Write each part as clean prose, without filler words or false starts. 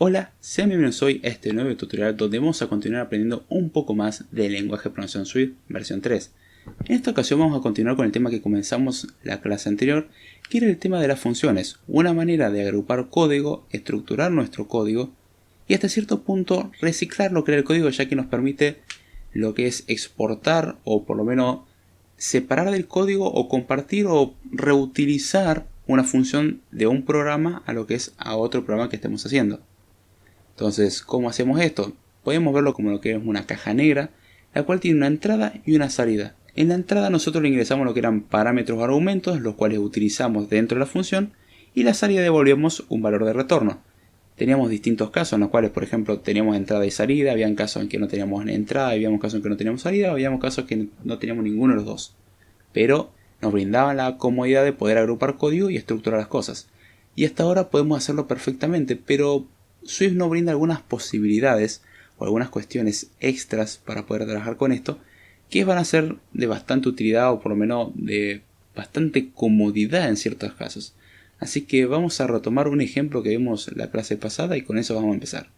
Hola, sean bienvenidos hoy a este nuevo tutorial donde vamos a continuar aprendiendo un poco más del lenguaje de programación Swift versión 3. En esta ocasión vamos a continuar con el tema que comenzamos la clase anterior, que era el tema de las funciones, una manera de agrupar código, estructurar nuestro código y hasta cierto punto reciclar lo que era el código, ya que nos permite lo que es exportar o por lo menos separar del código o compartir o reutilizar una función de un programa a lo que es a otro programa que estemos haciendo. Entonces, ¿cómo hacemos esto? Podemos verlo como lo que es una caja negra, la cual tiene una entrada y una salida. En la entrada nosotros le ingresamos lo que eran parámetros o argumentos, los cuales utilizamos dentro de la función, y la salida devolvemos un valor de retorno. Teníamos distintos casos en los cuales, por ejemplo, teníamos entrada y salida, habían casos en que no teníamos entrada, habíamos casos en que no teníamos salida, habíamos casos que no teníamos ninguno de los dos. Pero nos brindaban la comodidad de poder agrupar código y estructurar las cosas. Y hasta ahora podemos hacerlo perfectamente, pero Swift nos brinda algunas posibilidades o algunas cuestiones extras para poder trabajar con esto, que van a ser de bastante utilidad o por lo menos de bastante comodidad en ciertos casos. Así que vamos a retomar un ejemplo que vimos la clase pasada y con eso vamos a empezar.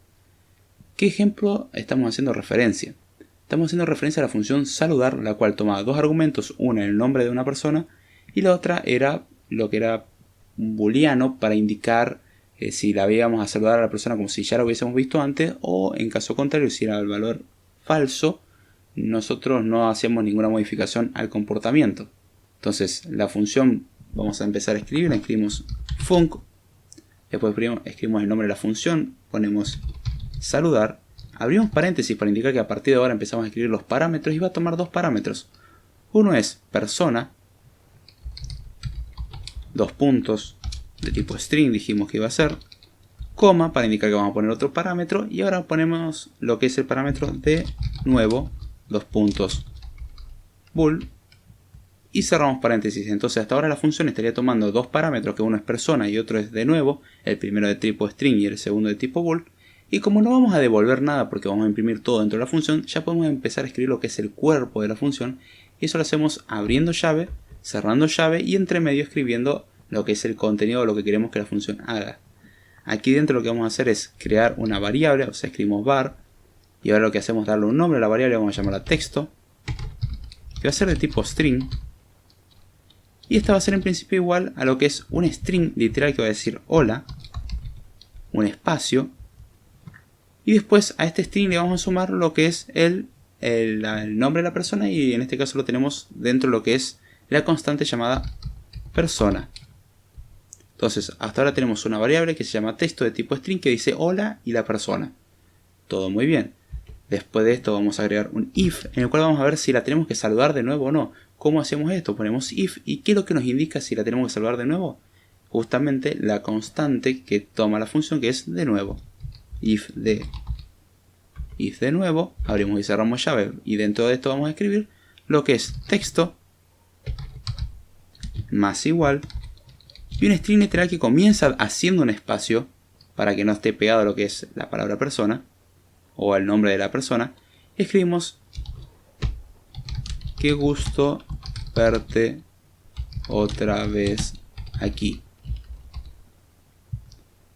¿Qué ejemplo estamos haciendo referencia? Estamos haciendo referencia a la función saludar, la cual tomaba dos argumentos, una el nombre de una persona y la otra era lo que era un booleano para indicar si la íbamos a saludar a la persona como si ya la hubiésemos visto antes, o en caso contrario, si era el valor falso, nosotros no hacíamos ninguna modificación al comportamiento. Entonces la función vamos a empezar a escribir, la escribimos func, después escribimos el nombre de la función, ponemos saludar, abrimos paréntesis para indicar que a partir de ahora empezamos a escribir los parámetros y va a tomar dos parámetros. Uno es persona, dos puntos, de tipo string dijimos que iba a ser, coma para indicar que vamos a poner otro parámetro y ahora ponemos lo que es el parámetro de nuevo, dos puntos, bool y cerramos paréntesis. Entonces hasta ahora la función estaría tomando dos parámetros, que uno es persona y otro es de nuevo, el primero de tipo string y el segundo de tipo bool, y como no vamos a devolver nada porque vamos a imprimir todo dentro de la función, ya podemos empezar a escribir lo que es el cuerpo de la función y eso lo hacemos abriendo llave, cerrando llave y entre medio escribiendo lo que es el contenido de lo que queremos que la función haga. Aquí dentro lo que vamos a hacer es crear una variable, o sea, escribimos var, y ahora lo que hacemos es darle un nombre a la variable, vamos a llamarla texto, que va a ser de tipo string, y esta va a ser en principio igual a lo que es un string literal que va a decir hola, un espacio, y después a este string le vamos a sumar lo que es el nombre de la persona, y en este caso lo tenemos dentro de lo que es la constante llamada persona. Entonces, hasta ahora tenemos una variable que se llama texto de tipo string que dice hola y la persona. Todo muy bien. Después de esto vamos a agregar un if en el cual vamos a ver si la tenemos que saludar de nuevo o no. ¿Cómo hacemos esto? Ponemos if y ¿qué es lo que nos indica si la tenemos que saludar de nuevo? Justamente la constante que toma la función, que es de nuevo. If de nuevo, abrimos y cerramos llave y dentro de esto vamos a escribir lo que es texto más igual y un string literal que comienza haciendo un espacio para que no esté pegado a lo que es la palabra persona o el nombre de la persona. Escribimos qué gusto verte otra vez aquí.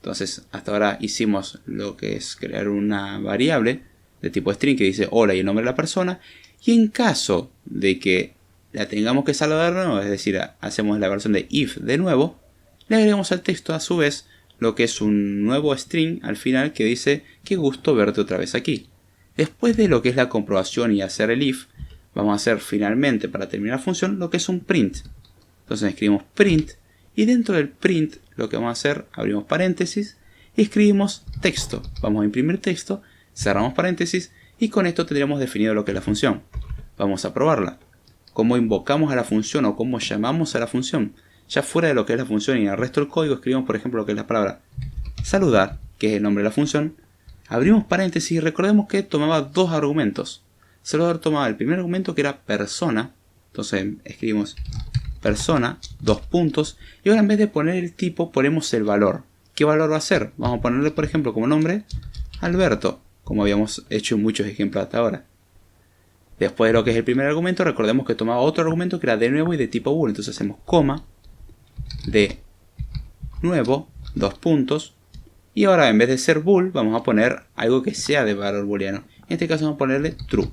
Entonces hasta ahora hicimos lo que es crear una variable de tipo string que dice hola y el nombre de la persona, y en caso de que la tengamos que saludar de nuevo, es decir, hacemos la versión de if de nuevo, le agregamos al texto a su vez lo que es un nuevo string al final que dice qué gusto verte otra vez aquí. Después de lo que es la comprobación y hacer el if, vamos a hacer finalmente para terminar la función lo que es un print. Entonces escribimos print y dentro del print lo que vamos a hacer, abrimos paréntesis y escribimos texto. Vamos a imprimir texto, cerramos paréntesis y con esto tendríamos definido lo que es la función. Vamos a probarla. Cómo invocamos a la función o cómo llamamos a la función. Ya fuera de lo que es la función y en el resto del código escribimos por ejemplo lo que es la palabra saludar, que es el nombre de la función. Abrimos paréntesis y recordemos que tomaba dos argumentos. Saludar tomaba el primer argumento que era persona. Entonces escribimos persona, dos puntos. Y ahora en vez de poner el tipo ponemos el valor. ¿Qué valor va a ser? Vamos a ponerle por ejemplo como nombre Alberto, como habíamos hecho en muchos ejemplos hasta ahora. Después de lo que es el primer argumento, recordemos que tomaba otro argumento que era de nuevo y de tipo bool. Entonces hacemos coma, de nuevo, dos puntos, Y ahora en vez de ser bool vamos a poner algo que sea de valor booleano. En este caso vamos a ponerle true.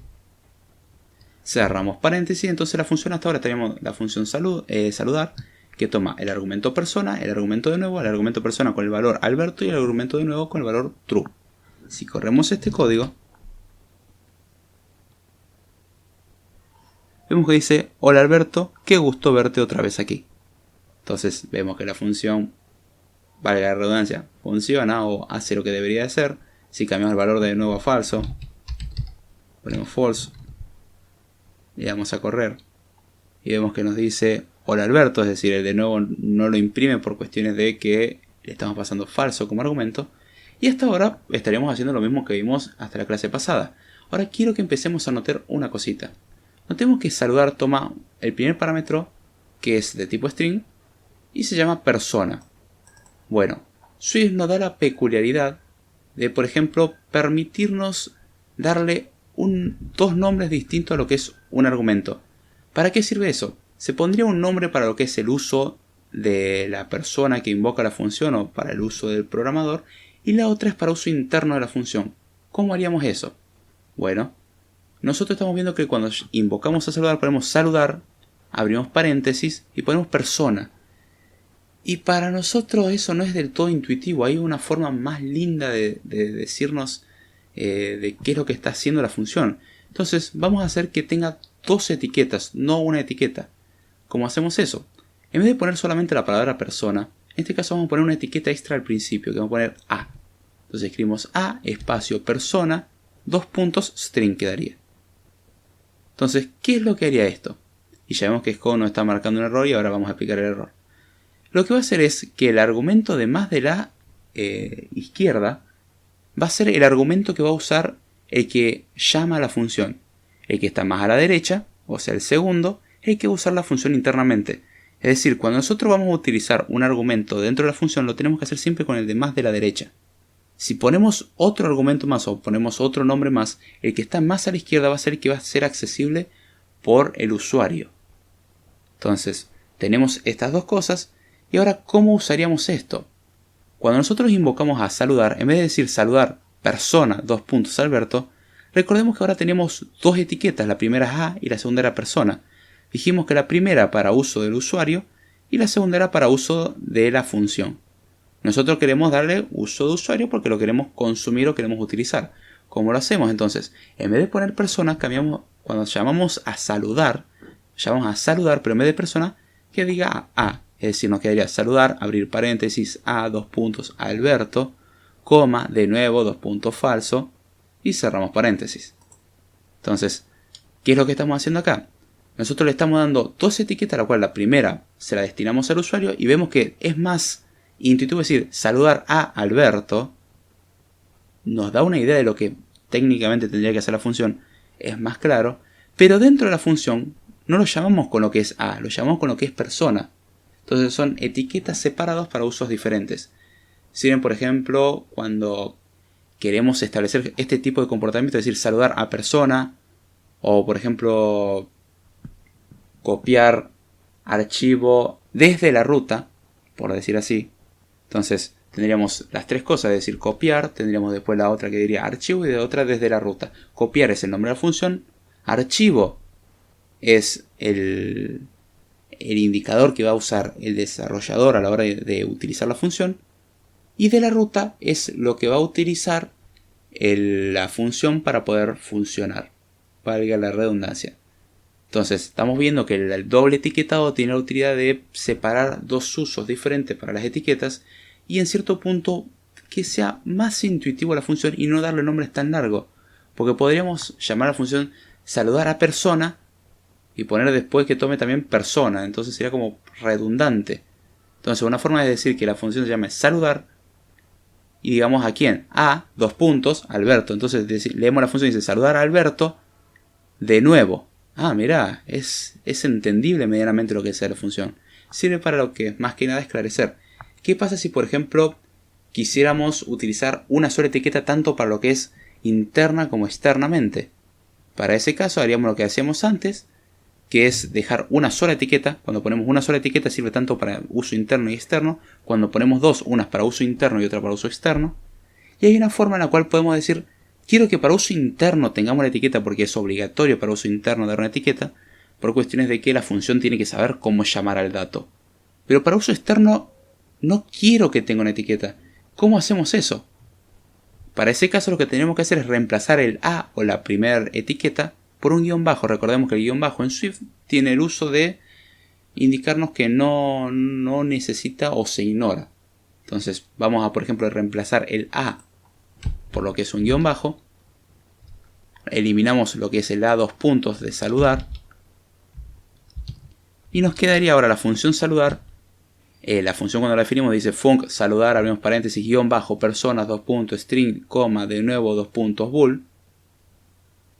Cerramos paréntesis, entonces la función hasta ahora tenemos la función saludar, que toma el argumento persona, el argumento de nuevo, el argumento persona con el valor Alberto y el argumento de nuevo con el valor true. Si corremos este código, vemos que dice: hola Alberto, qué gusto verte otra vez aquí. Entonces vemos que la función, valga la redundancia, funciona o hace lo que debería hacer. Si cambiamos el valor de nuevo a falso, ponemos false, le damos a correr y vemos que nos dice hola Alberto, es decir, el de nuevo no lo imprime por cuestiones de que le estamos pasando falso como argumento. Y hasta ahora estaríamos haciendo lo mismo que vimos hasta la clase pasada. Ahora quiero que empecemos a notar una cosita. Notemos que saludar toma el primer parámetro, que es de tipo string, y se llama persona. Bueno, Swift nos da la peculiaridad de, por ejemplo, permitirnos darle dos nombres distintos a lo que es un argumento. ¿Para qué sirve eso? Se pondría un nombre para lo que es el uso de la persona que invoca la función o para el uso del programador, y la otra es para uso interno de la función. ¿Cómo haríamos eso? Bueno, nosotros estamos viendo que cuando invocamos a saludar ponemos saludar, abrimos paréntesis y ponemos persona. Y para nosotros eso no es del todo intuitivo. Hay una forma más linda de decirnos de qué es lo que está haciendo la función. Entonces vamos a hacer que tenga dos etiquetas, no una etiqueta. ¿Cómo hacemos eso? En vez de poner solamente la palabra persona, en este caso vamos a poner una etiqueta extra al principio, que vamos a poner a. Entonces escribimos a, espacio, persona, dos puntos, string quedaría. Entonces, ¿qué es lo que haría esto? Y ya vemos que Scott nos está marcando un error y ahora vamos a explicar el error. Lo que va a hacer es que el argumento de más de la izquierda va a ser el argumento que va a usar el que llama a la función. El que está más a la derecha, o sea el segundo, es el que va a usar la función internamente. Es decir, cuando nosotros vamos a utilizar un argumento dentro de la función, lo tenemos que hacer siempre con el de más de la derecha. Si ponemos otro argumento más o ponemos otro nombre más, el que está más a la izquierda va a ser el que va a ser accesible por el usuario. Entonces, tenemos estas dos cosas. Y ahora, ¿cómo usaríamos esto? Cuando nosotros invocamos a saludar, en vez de decir saludar persona, dos puntos Alberto, recordemos que ahora tenemos dos etiquetas, la primera es a y la segunda era persona. Dijimos que la primera para uso del usuario y la segunda era para uso de la función. Nosotros queremos darle uso de usuario porque lo queremos consumir o queremos utilizar. ¿Cómo lo hacemos entonces? En vez de poner persona, cambiamos, cuando llamamos a saludar, pero en vez de persona, que diga a. Es decir, nos quedaría saludar, abrir paréntesis, a, dos puntos, Alberto, coma, de nuevo, dos puntos falso, y cerramos paréntesis. Entonces, ¿qué es lo que estamos haciendo acá? Nosotros le estamos dando dos etiquetas, la cual la primera se la destinamos al usuario, y vemos que es más intuitivo decir saludar a Alberto. Nos da una idea de lo que técnicamente tendría que hacer la función, es más claro, pero dentro de la función no lo llamamos con lo que es a, lo llamamos con lo que es persona. Entonces son etiquetas separadas para usos diferentes. Sirven, por ejemplo, cuando queremos establecer este tipo de comportamiento, es decir, saludar a persona, o por ejemplo, copiar archivo desde la ruta, por decir así. Entonces tendríamos las tres cosas, es decir, copiar, tendríamos después la otra que diría archivo y de otra desde la ruta. Copiar es el nombre de la función, archivo es el indicador que va a usar el desarrollador a la hora de utilizar la función, y de la ruta es lo que va a utilizar la función para poder funcionar, valga la redundancia. Entonces estamos viendo que el doble etiquetado tiene la utilidad de separar dos usos diferentes para las etiquetas y en cierto punto que sea más intuitivo la función y no darle nombres tan largos, porque podríamos llamar a la función saludar a persona y poner después que tome también persona, entonces sería como redundante. Entonces una forma de decir que la función se llame saludar y digamos a quién, a, dos puntos, Alberto. Entonces leemos la función y dice saludar a Alberto de nuevo. Ah, mirá, es entendible medianamente lo que es la función. Sirve para lo que más que nada esclarecer. ¿Qué pasa si por ejemplo quisiéramos utilizar una sola etiqueta tanto para lo que es interna como externamente? Para ese caso haríamos lo que hacíamos antes, que es dejar una sola etiqueta. Cuando ponemos una sola etiqueta sirve tanto para uso interno y externo. Cuando ponemos dos, una para uso interno y otra para uso externo. Y hay una forma en la cual podemos decir, quiero que para uso interno tengamos la etiqueta porque es obligatorio para uso interno dar una etiqueta, por cuestiones de que la función tiene que saber cómo llamar al dato. Pero para uso externo no quiero que tenga una etiqueta. ¿Cómo hacemos eso? Para ese caso lo que tenemos que hacer es reemplazar el A o la primera etiqueta por un guión bajo. Recordemos que el guión bajo en Swift tiene el uso de indicarnos que no necesita o se ignora. Entonces vamos a, por ejemplo, reemplazar el A por lo que es un guión bajo. Eliminamos lo que es el A dos puntos de saludar. Y nos quedaría ahora la función saludar. La función cuando la definimos dice func saludar, abrimos paréntesis, guión bajo, personas, dos puntos, string, coma, de nuevo, dos puntos, bool.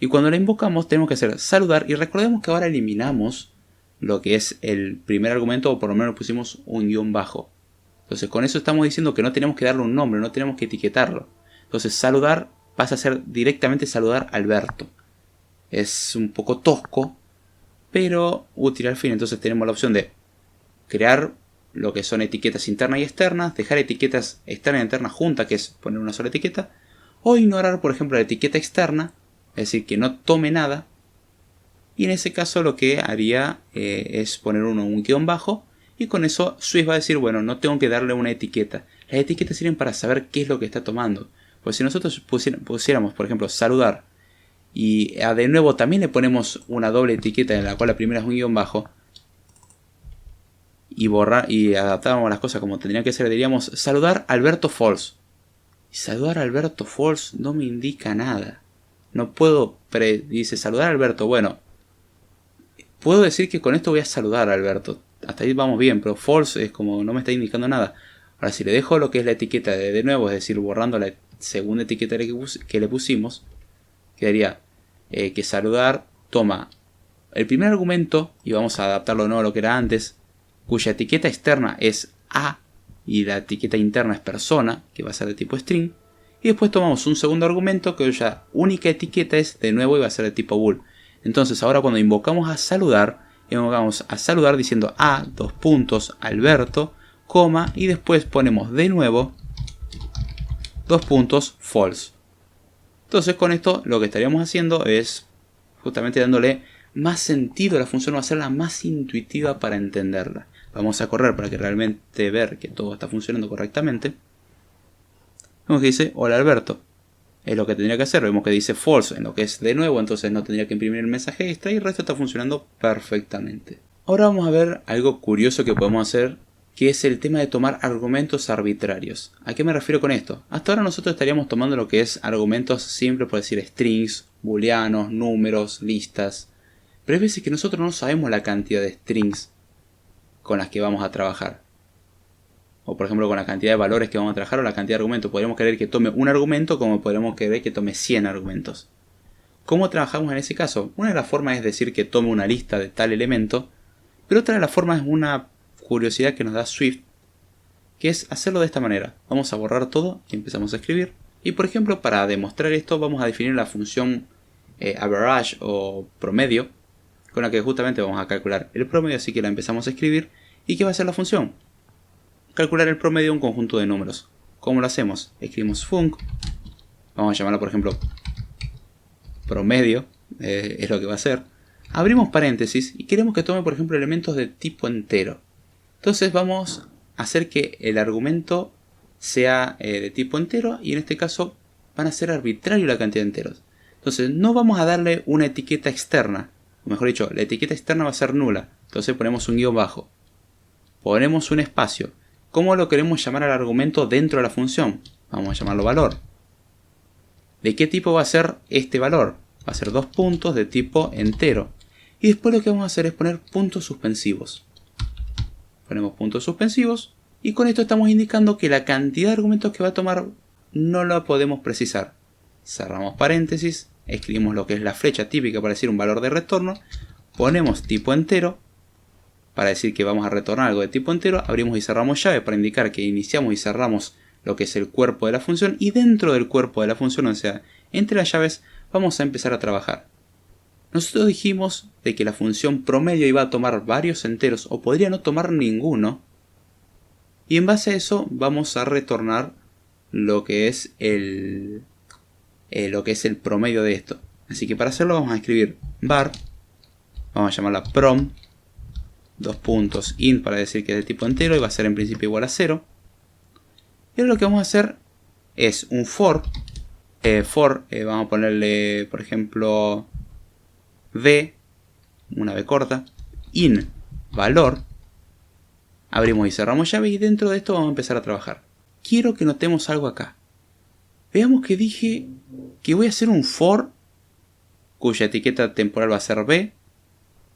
Y cuando la invocamos tenemos que hacer saludar. Y recordemos que ahora eliminamos lo que es el primer argumento, o por lo menos pusimos un guión bajo. Entonces con eso estamos diciendo que no tenemos que darle un nombre, no tenemos que etiquetarlo. Entonces saludar pasa a ser directamente saludar Alberto. Es un poco tosco, pero útil al fin. Entonces tenemos la opción de crear lo que son etiquetas internas y externas, dejar etiquetas externas y internas juntas, que es poner una sola etiqueta, o ignorar, por ejemplo, la etiqueta externa, es decir, que no tome nada. Y en ese caso lo que haría es poner un guión bajo, y con eso Swift va a decir, bueno, no tengo que darle una etiqueta. Las etiquetas sirven para saber qué es lo que está tomando. Pues si nosotros pusiéramos, por ejemplo, saludar, y de nuevo también le ponemos una doble etiqueta en la cual la primera es un guión bajo, y borrar y adaptamos las cosas como tendrían que ser, diríamos saludar Alberto False. Y saludar Alberto False no me indica nada. No puedo, dice saludar Alberto. Bueno, puedo decir que con esto voy a saludar a Alberto. Hasta ahí vamos bien, pero false es como no me está indicando nada. Ahora si le dejo lo que es la etiqueta de nuevo, es decir, borrando la segunda etiqueta que le pusimos, quedaría que saludar toma el primer argumento y vamos a adaptarlo de nuevo a lo que era antes, cuya etiqueta externa es A y la etiqueta interna es persona, que va a ser de tipo string. Y después tomamos un segundo argumento cuya única etiqueta es de nuevo y va a ser de tipo bool. Entonces ahora cuando invocamos a saludar diciendo A, dos puntos, Alberto, coma, y después ponemos de nuevo dos puntos, false. Entonces con esto lo que estaríamos haciendo es justamente dándole más sentido a la función, va a hacerla más intuitiva para entenderla. Vamos a correr para que realmente ver que todo está funcionando correctamente. Vemos que dice hola Alberto. Es lo que tendría que hacer. Vemos que dice false en lo que es de nuevo, entonces no tendría que imprimir el mensaje extra y el resto está funcionando perfectamente. Ahora vamos a ver algo curioso que podemos hacer, que es el tema de tomar argumentos arbitrarios. ¿A qué me refiero con esto? Hasta ahora nosotros estaríamos tomando lo que es argumentos simples, por decir strings, booleanos, números, listas. Pero hay veces que nosotros no sabemos la cantidad de strings con las que vamos a trabajar. O por ejemplo con la cantidad de valores que vamos a trabajar o la cantidad de argumentos. Podríamos querer que tome un argumento como podríamos querer que tome 100 argumentos. ¿Cómo trabajamos en ese caso? Una de las formas es decir que tome una lista de tal elemento. Pero otra de las formas es una curiosidad que nos da Swift, que es hacerlo de esta manera. Vamos a borrar todo y empezamos a escribir. Y por ejemplo para demostrar esto vamos a definir la función average o promedio, con la que justamente vamos a calcular el promedio, así que la empezamos a escribir. ¿Y qué va a hacer la función? Calcular el promedio de un conjunto de números. ¿Cómo lo hacemos? Escribimos func, vamos a llamarlo por ejemplo promedio, es lo que va a hacer. Abrimos paréntesis y queremos que tome por ejemplo elementos de tipo entero. Entonces vamos a hacer que el argumento sea de tipo entero y en este caso van a ser arbitrario la cantidad de enteros. Entonces no vamos a darle una etiqueta externa. O mejor dicho, la etiqueta externa va a ser nula. Entonces ponemos un guión bajo. Ponemos un espacio. ¿Cómo lo queremos llamar al argumento dentro de la función? Vamos a llamarlo valor. ¿De qué tipo va a ser este valor? Va a ser dos puntos de tipo entero. Y después lo que vamos a hacer es poner puntos suspensivos. Ponemos puntos suspensivos. Y con esto estamos indicando que la cantidad de argumentos que va a tomar no la podemos precisar. Cerramos paréntesis. Escribimos lo que es la flecha típica para decir un valor de retorno. Ponemos tipo entero. Para decir que vamos a retornar algo de tipo entero. Abrimos y cerramos llave para indicar que iniciamos y cerramos lo que es el cuerpo de la función. Y dentro del cuerpo de la función, o sea, entre las llaves, vamos a empezar a trabajar. Nosotros dijimos de que la función promedio iba a tomar varios enteros o podría no tomar ninguno. Y en base a eso vamos a retornar lo que es el promedio de esto. Así que para hacerlo vamos a escribir var, vamos a llamarla prom, int para decir que es de tipo entero y va a ser en principio igual a 0. Y ahora lo que vamos a hacer es un for. Vamos a ponerle, por ejemplo, v, una v corta, in valor. Abrimos y cerramos llave y dentro de esto vamos a empezar a trabajar. Quiero que notemos algo acá. Veamos que dije que voy a hacer un for cuya etiqueta temporal va a ser v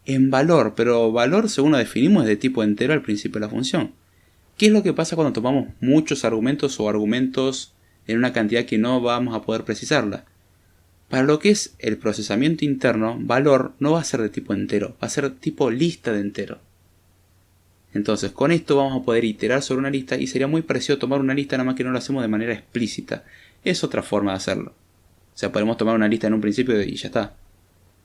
en valor, pero valor según lo definimos es de tipo entero al principio de la función. ¿Qué es lo que pasa cuando tomamos muchos argumentos o argumentos en una cantidad que no vamos a poder precisarla? Para lo que es el procesamiento interno, valor no va a ser de tipo entero, va a ser tipo lista de entero. Entonces con esto vamos a poder iterar sobre una lista y sería muy parecido a tomar una lista, nada más que no lo hacemos de manera explícita. Es otra forma de hacerlo. O sea, podemos tomar una lista en un principio y ya está.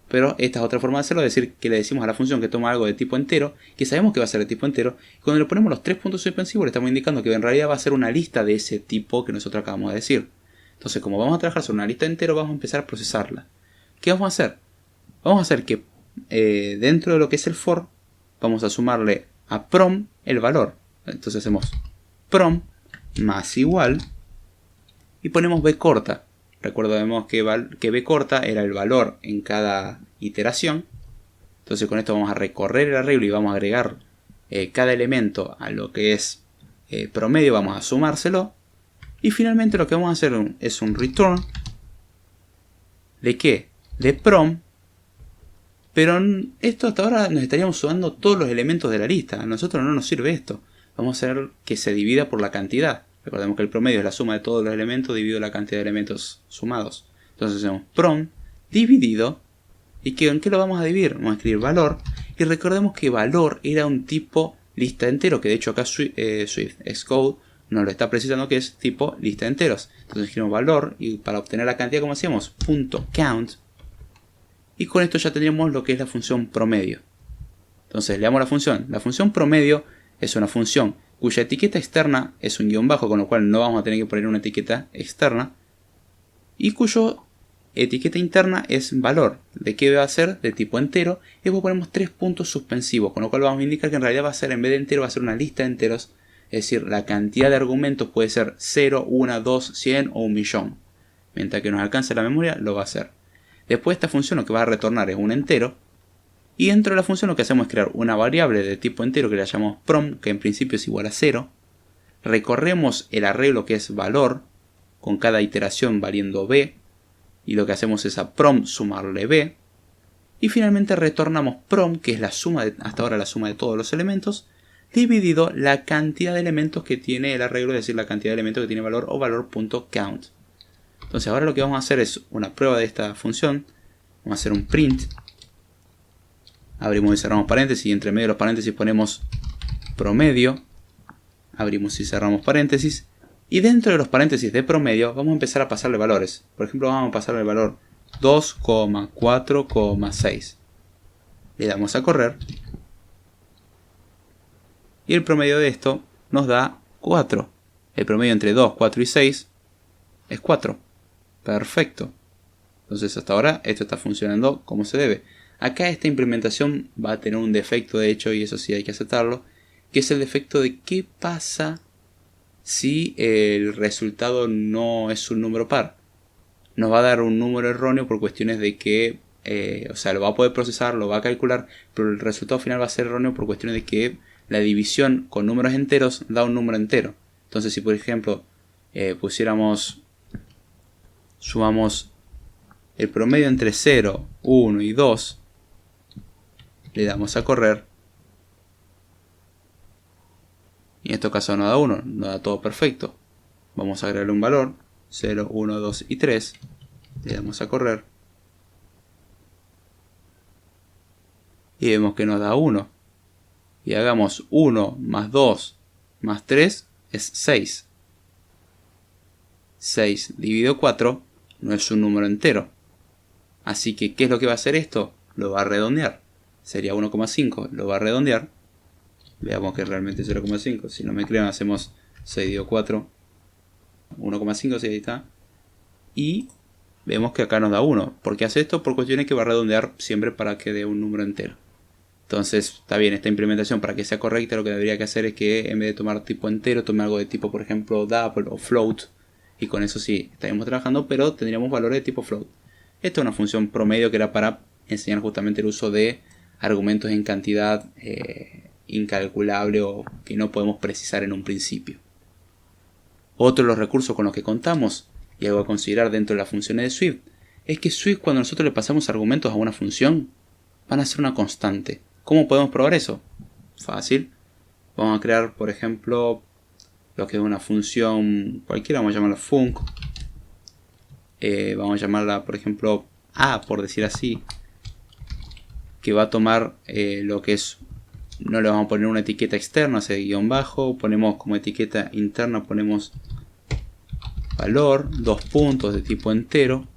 Pero esta es otra forma de hacerlo, es decir, que le decimos a la función que toma algo de tipo entero, que sabemos que va a ser de tipo entero, y cuando le ponemos los 3 puntos suspensivos le estamos indicando que en realidad va a ser una lista de ese tipo que nosotros acabamos de decir. Entonces, como vamos a trabajar sobre una lista entero, vamos a empezar a procesarla. ¿Qué vamos a hacer? Vamos a hacer que dentro de lo que es el for, vamos a sumarle a prom el valor. Entonces hacemos prom más igual y ponemos b corta. Recordemos que b corta era el valor en cada iteración. Entonces con esto vamos a recorrer el arreglo y vamos a agregar cada elemento a lo que es promedio, vamos a sumárselo. Y finalmente lo que vamos a hacer es un return. ¿De qué? De prom. Pero esto hasta ahora nos estaríamos sumando todos los elementos de la lista. A nosotros no nos sirve esto. Vamos a hacer que se divida por la cantidad. Recordemos que el promedio es la suma de todos los elementos dividido la cantidad de elementos sumados. Entonces hacemos prom dividido. ¿Y en qué lo vamos a dividir? Vamos a escribir valor. Y recordemos que valor era un tipo lista de enteros. Que de hecho acá Xcode nos lo está precisando que es tipo lista de enteros. Entonces escribimos valor. Y para obtener la cantidad, como hacíamos, .count. Y con esto ya tendríamos lo que es la función promedio. Entonces le damos la función. La función promedio es una función cuya etiqueta externa es un guión bajo, con lo cual no vamos a tener que poner una etiqueta externa. Y cuyo etiqueta interna es valor. ¿De qué va a ser? De tipo entero. Y luego ponemos 3 puntos suspensivos, con lo cual vamos a indicar que en realidad va a ser, en vez de entero, va a ser una lista de enteros. Es decir, la cantidad de argumentos puede ser 0, 1, 2, 100 o 1.000.000. Mientras que nos alcance la memoria, lo va a hacer. Después esta función lo que va a retornar es un entero. Y dentro de la función lo que hacemos es crear una variable de tipo entero que la llamamos prom, que en principio es igual a 0. Recorremos el arreglo que es valor, con cada iteración valiendo b. Y lo que hacemos es a prom sumarle b. Y finalmente retornamos prom, que es la suma hasta ahora la suma de todos los elementos, dividido la cantidad de elementos que tiene el arreglo, es decir, la cantidad de elementos que tiene valor o valor.count. Entonces ahora lo que vamos a hacer es una prueba de esta función. Vamos a hacer un print. Abrimos y cerramos paréntesis y entre medio de los paréntesis ponemos promedio. Abrimos y cerramos paréntesis. Y dentro de los paréntesis de promedio vamos a empezar a pasarle valores. Por ejemplo, vamos a pasarle el valor 2,4,6. Le damos a correr. Y el promedio de esto nos da 4. El promedio entre 2, 4 y 6 es 4. Perfecto. Entonces hasta ahora esto está funcionando como se debe. Acá esta implementación va a tener un defecto de hecho, y eso sí hay que aceptarlo, que es el defecto de qué pasa si el resultado no es un número par. Nos va a dar un número erróneo por cuestiones de que, o sea, lo va a poder procesar, lo va a calcular, pero el resultado final va a ser erróneo por cuestiones de que la división con números enteros da un número entero. Entonces si por ejemplo sumamos el promedio entre 0, 1 y 2, le damos a correr, y en este caso no da 1, no da todo perfecto. Vamos a agregarle un valor, 0, 1, 2 y 3, le damos a correr, y vemos que nos da 1. Y hagamos 1 más 2 más 3 es 6. 6 dividido 4 no es un número entero. Así que, ¿qué es lo que va a hacer esto? lo va a redondear. Sería 1,5, lo va a redondear. Veamos que realmente es 0,5. Si no me creen, hacemos 6 dividido 4. 1,5, sí, ahí está. Y vemos que acá nos da 1. ¿Por qué hace esto? Por cuestiones que va a redondear siempre para que dé un número entero. Entonces, está bien, esta implementación para que sea correcta, lo que debería que hacer es que en vez de tomar tipo entero, tome algo de tipo, por ejemplo, double o float. Y con eso sí, estaríamos trabajando, pero tendríamos valores de tipo float. Esta es una función promedio que era para enseñar justamente el uso de argumentos en cantidad incalculable o que no podemos precisar en un principio. Otro de los recursos con los que contamos, y algo a considerar dentro de las funciones de Swift, es que Swift, cuando nosotros le pasamos argumentos a una función, van a ser una constante. ¿Cómo podemos probar eso? Fácil. Vamos a crear, por ejemplo, lo que es una función cualquiera, vamos a llamarla func. Vamos a llamarla, por ejemplo, a, por decir así, que va a tomar lo que es, no le vamos a poner una etiqueta externa, o sea, guión bajo, ponemos como etiqueta interna, ponemos valor, 2 puntos de tipo entero,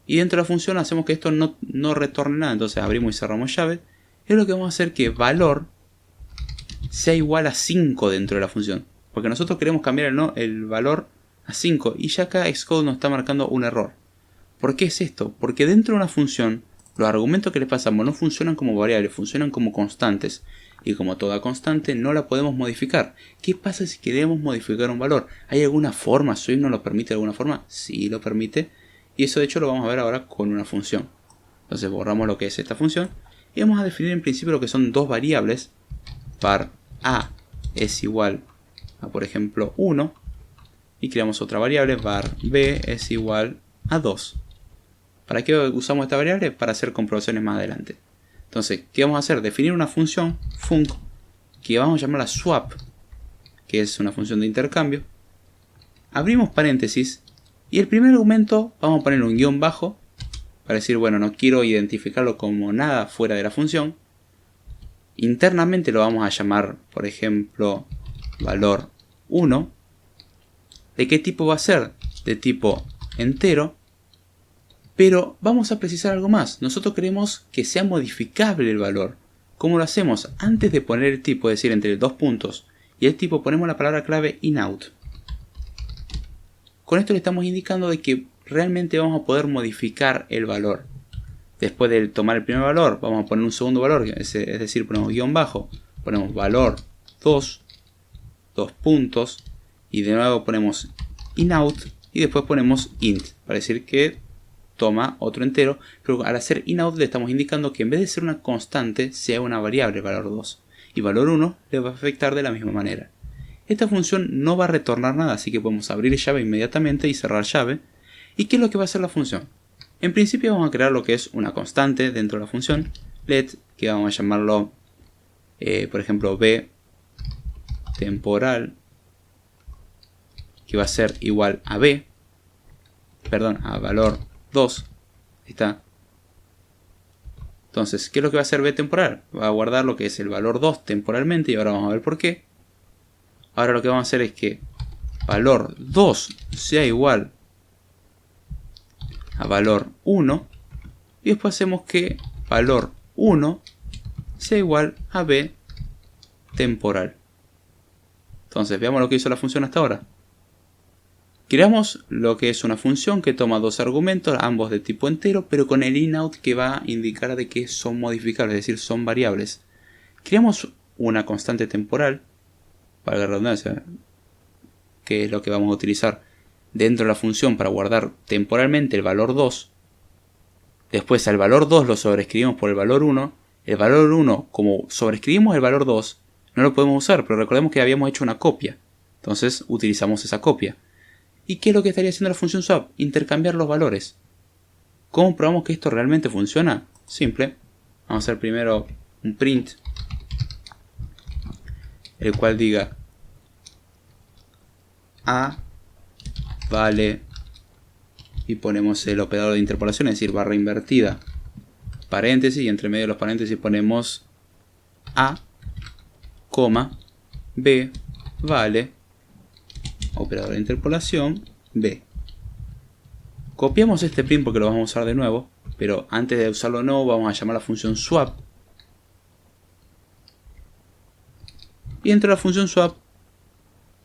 y dentro de la función hacemos que esto no retorne nada. Entonces abrimos y cerramos llave. Es lo que vamos a hacer que valor sea igual a 5 dentro de la función, porque nosotros queremos cambiar el valor a 5 y ya acá Xcode nos está marcando un error. ¿Por qué es esto? Porque dentro de una función los argumentos que le pasamos no funcionan como variables, funcionan como constantes. Y como toda constante no la podemos modificar. ¿Qué pasa si queremos modificar un valor? ¿Hay alguna forma? ¿Swift nos lo permite de alguna forma? Sí, lo permite. Y eso de hecho lo vamos a ver ahora con una función. Entonces borramos lo que es esta función. Y vamos a definir en principio lo que son dos variables. Var a es igual a, por ejemplo, 1. Y creamos otra variable, var b es igual a 2. ¿Para qué usamos esta variable? Para hacer comprobaciones más adelante. Entonces, ¿qué vamos a hacer? Definir una función, func, que vamos a llamarla swap, que es una función de intercambio. Abrimos paréntesis y el primer argumento vamos a poner un guión bajo para decir, bueno, no quiero identificarlo como nada fuera de la función. Internamente lo vamos a llamar, por ejemplo, valor 1. ¿De qué tipo va a ser? De tipo entero. Pero vamos a precisar algo más. Nosotros queremos que sea modificable el valor. ¿Cómo lo hacemos? Antes de poner el tipo, es decir, entre dos puntos y el tipo, ponemos la palabra clave inout. Con esto le estamos indicando de que realmente vamos a poder modificar el valor. Después de tomar el primer valor, vamos a poner un segundo valor, es decir, ponemos guión bajo, ponemos valor 2, 2 puntos, y de nuevo ponemos inout, y después ponemos int, para decir que toma otro entero, pero al hacer inout le estamos indicando que en vez de ser una constante, sea una variable valor 2. Y valor 1 le va a afectar de la misma manera. Esta función no va a retornar nada, así que podemos abrir llave inmediatamente y cerrar llave. ¿Y qué es lo que va a hacer la función? En principio vamos a crear lo que es una constante dentro de la función, let, que vamos a llamarlo, por ejemplo, b temporal, que va a ser igual a b, perdón, a valor 2, está. Entonces, ¿qué es lo que va a hacer b temporal? Va a guardar lo que es el valor 2 temporalmente y ahora vamos a ver por qué. Ahora lo que vamos a hacer es que valor 2 sea igual a valor 1 y después hacemos que valor 1 sea igual a b temporal. Entonces, veamos lo que hizo la función hasta ahora. Creamos lo que es una función que toma dos argumentos, ambos de tipo entero, pero con el inout que va a indicar de que son modificables, es decir, son variables. Creamos una constante temporal, para la redundancia, que es lo que vamos a utilizar dentro de la función para guardar temporalmente el valor 2. Después al valor 2 lo sobreescribimos por el valor 1. El valor 1, como sobreescribimos el valor 2, no lo podemos usar, pero recordemos que habíamos hecho una copia. Entonces utilizamos esa copia. ¿Y qué es lo que estaría haciendo la función swap? Intercambiar los valores. ¿Cómo probamos que esto realmente funciona? Simple. Vamos a hacer primero un print, el cual diga a vale, y ponemos el operador de interpolación, es decir, barra invertida, paréntesis, y entre medio de los paréntesis ponemos a, coma, b, vale, operador de interpolación, b. Copiamos este print porque lo vamos a usar de nuevo. pero antes de usarlo no, vamos a llamar la función swap. Y dentro de la función swap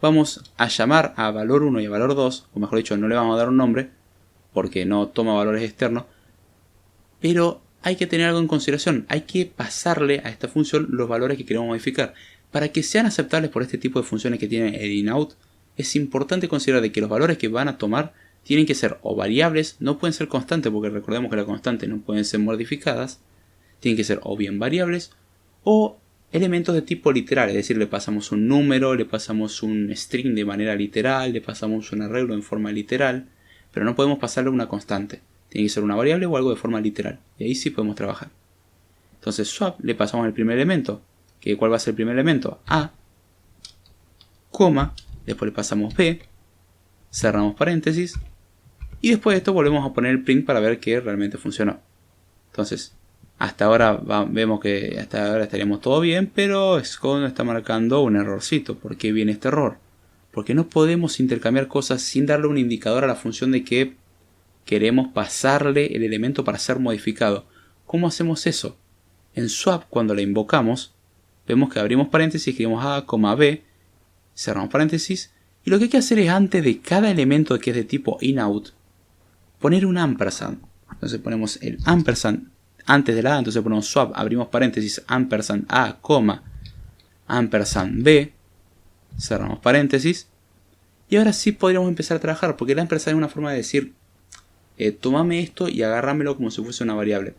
vamos a llamar a valor 1 y a valor 2, o mejor dicho, no le vamos a dar un nombre, porque no toma valores externos, pero hay que tener algo en consideración. Hay que pasarle a esta función los valores que queremos modificar. Para que sean aceptables por este tipo de funciones que tiene el inout, es importante considerar de que los valores que van a tomar tienen que ser o variables, no pueden ser constantes, porque recordemos que las constantes no pueden ser modificadas. Tienen que ser o bien variables o elementos de tipo literal, es decir, le pasamos un número, le pasamos un string de manera literal, le pasamos un arreglo en forma literal, pero no podemos pasarle una constante. Tiene que ser una variable o algo de forma literal, y ahí sí podemos trabajar. Entonces swap le pasamos el primer elemento, que ¿cuál va a ser el primer elemento? A, coma, después le pasamos B, cerramos paréntesis, y después de esto volvemos a poner el print para ver que realmente funcionó. Entonces, hasta ahora vemos que hasta ahora estaríamos todo bien, pero Xcode está marcando un errorcito. ¿Por qué viene este error? Porque no podemos intercambiar cosas sin darle un indicador a la función de que queremos pasarle el elemento para ser modificado. ¿Cómo hacemos eso? En swap, cuando la invocamos, vemos que abrimos paréntesis, escribimos A, B, cerramos paréntesis, y lo que hay que hacer es antes de cada elemento que es de tipo inout, poner un ampersand. Entonces ponemos el ampersand antes de la A, entonces ponemos swap, abrimos paréntesis, ampersand A, ampersand B, cerramos paréntesis, y ahora sí podríamos empezar a trabajar, porque el ampersand es una forma de decir, tomame esto y agárramelo como si fuese una variable.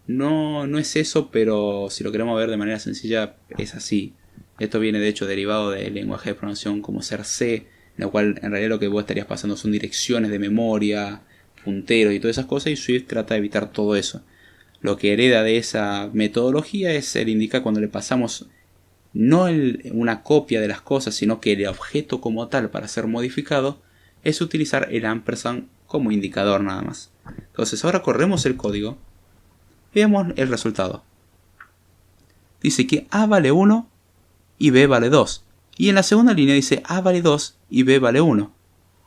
No es eso, pero si lo queremos ver de manera sencilla, es así. Esto viene de hecho derivado del lenguaje de programación como ser C, en lo cual en realidad lo que vos estarías pasando son direcciones de memoria, punteros y todas esas cosas, y Swift trata de evitar todo eso. Lo que hereda de esa metodología es el indicar cuando le pasamos no una copia de las cosas, sino que el objeto como tal para ser modificado, es utilizar el ampersand como indicador nada más. Entonces ahora corremos el código, veamos el resultado. Dice que A vale 1 y B vale 2. Y en la segunda línea dice A vale 2 y B vale 1.